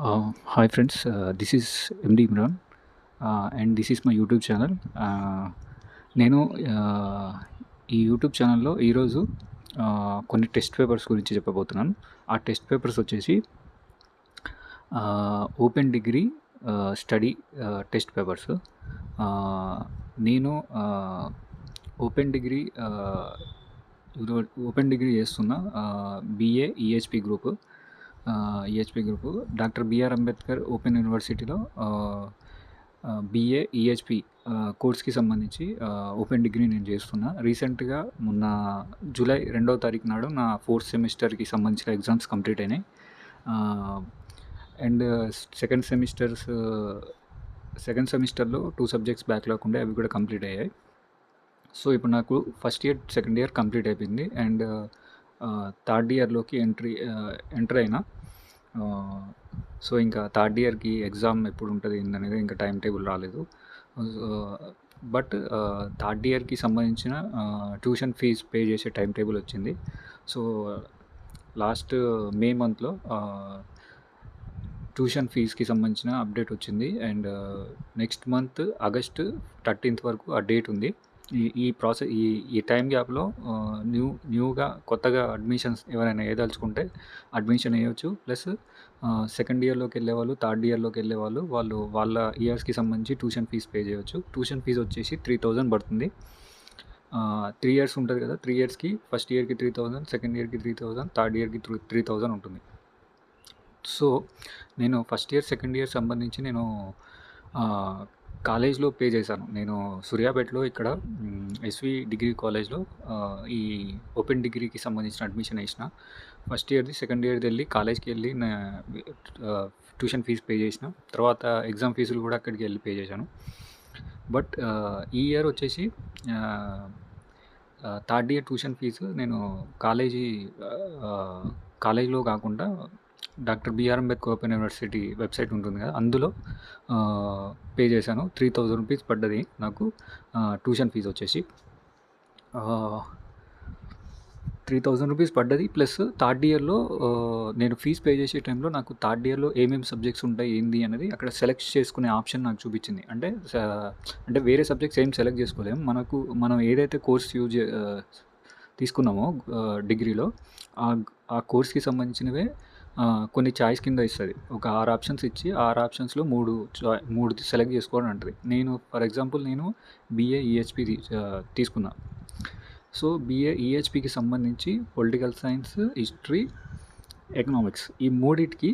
Hi friends, this is MD Imran, and this is my YouTube channel. నేను ఈ YouTube ఛానల్లో ఈరోజు కొన్ని టెస్ట్ పేపర్స్ గురించి చెప్పబోతున్నాను. ఆ టెస్ట్ పేపర్స్ వచ్చేసి open degree study test papers. నేను ఓపెన్ డిగ్రీ చేస్తున్న BA EHP గ్రూప్. డాక్టర్ బిఆర్ అంబేద్కర్ ఓపెన్ యూనివర్సిటీలో BA EHP కోర్స్కి సంబంధించి ఓపెన్ డిగ్రీ నేను చేస్తున్నా. రీసెంట్గా మొన్న జూలై 2వ తారీఖు నాడు నా 4th సెమిస్టర్కి సంబంధించిన ఎగ్జామ్స్ కంప్లీట్ అయినాయి. అండ్ సెకండ్ సెమిస్టర్లో 2 సబ్జెక్ట్స్ బ్యాక్లాగ్ ఉండే, అవి కూడా కంప్లీట్ అయ్యాయి. సో ఇప్పుడు నాకు first year second year complete అయిపోయింది అండ్ థర్డ్ ఇయర్లోకి ఎంటర్ అయినా. సో ఇంకా థర్డ్ ఇయర్కి ఎగ్జామ్ ఎప్పుడు ఉంటుంది అనేది ఇంకా టైం టేబుల్ రాలేదు. బట్ థర్డ్ ఇయర్కి సంబంధించిన ట్యూషన్ ఫీజ్ పే చేసే టైం టేబుల్ వచ్చింది. సో లాస్ట్ మే మంత్లో ట్యూషన్ ఫీజ్కి సంబంధించిన అప్డేట్ వచ్చింది and next month August 13th వరకు ఆ డేట్ ఉంది. ఈ టైం గ్యాప్లో న్యూగా కొత్తగా అడ్మిషన్స్ ఎవరైనా వేయదలుచుకుంటే అడ్మిషన్ వేయవచ్చు. ప్లస్ సెకండ్ ఇయర్లోకి వెళ్ళేవాళ్ళు, థర్డ్ ఇయర్లోకి వెళ్ళేవాళ్ళు వాళ్ళ ఇయర్స్కి సంబంధించి ట్యూషన్ ఫీజ్ పే చేయవచ్చు. ట్యూషన్ ఫీజ్ వచ్చేసి 3000 పడుతుంది. 3 years ఉంటుంది కదా, 3 yearsకి ఫస్ట్ ఇయర్కి 3000, సెకండ్ ఇయర్కి 3000, థర్డ్ ఇయర్కి 3000 ఉంటుంది. సో నేను ఫస్ట్ ఇయర్ సెకండ్ ఇయర్ సంబంధించి నేను కాలేజ్లో పే చేశాను. నేను సూర్యాపేటలో ఇక్కడ SV డిగ్రీ కాలేజ్లో ఈ ఓపెన్ డిగ్రీకి సంబంధించిన అడ్మిషన్ వేసిన. ఫస్ట్ ఇయర్ది సెకండ్ ఇయర్ది వెళ్ళి కాలేజ్కి వెళ్ళి ట్యూషన్ ఫీజు పే చేసిన. తర్వాత ఎగ్జామ్ ఫీజులు కూడా అక్కడికి వెళ్ళి పే చేశాను. బట్ ఈ ఇయర్ వచ్చేసి థర్డ్ ఇయర్ ట్యూషన్ ఫీజు నేను కాలేజ్లో కాకుండా doctor B R Ambedkar open university website ఉంటుంది కదా, అందులో పే చేశాను. 3000 రూపీస్ పడ్డది నాకు ట్యూషన్ ఫీజు వచ్చేసి. 3000 రూపీస్ పడ్డది. ప్లస్ థర్డ్ ఇయర్లో నేను ఫీజు పే చేసే టైంలో నాకు థర్డ్ ఇయర్లో ఏమేమి సబ్జెక్ట్స్ ఉంటాయి ఏంది అనేది అక్కడ సెలెక్ట్ చేసుకునే ఆప్షన్ నాకు చూపించింది. అంటే వేరే సబ్జెక్ట్స్ ఏం సెలెక్ట్ చేసుకోలేము. మనం ఏదైతే కోర్స్ తీసుకున్నామో డిగ్రీలో ఆ కోర్స్కి సంబంధించినవే కొన్ని చాయిస్ కింద ఇస్తుంది. ఒక 6 ఆప్షన్స్ ఇచ్చి 6 ఆప్షన్స్లో 3 సెలెక్ట్ చేసుకోవడం అంటుంది. ఫర్ ఎగ్జాంపుల్ నేను BA EHP తీసుకున్నా. సో BA EHPకి సంబంధించి పొలిటికల్ సైన్స్, హిస్టరీ, ఎకనామిక్స్ ఈ మూడింటికి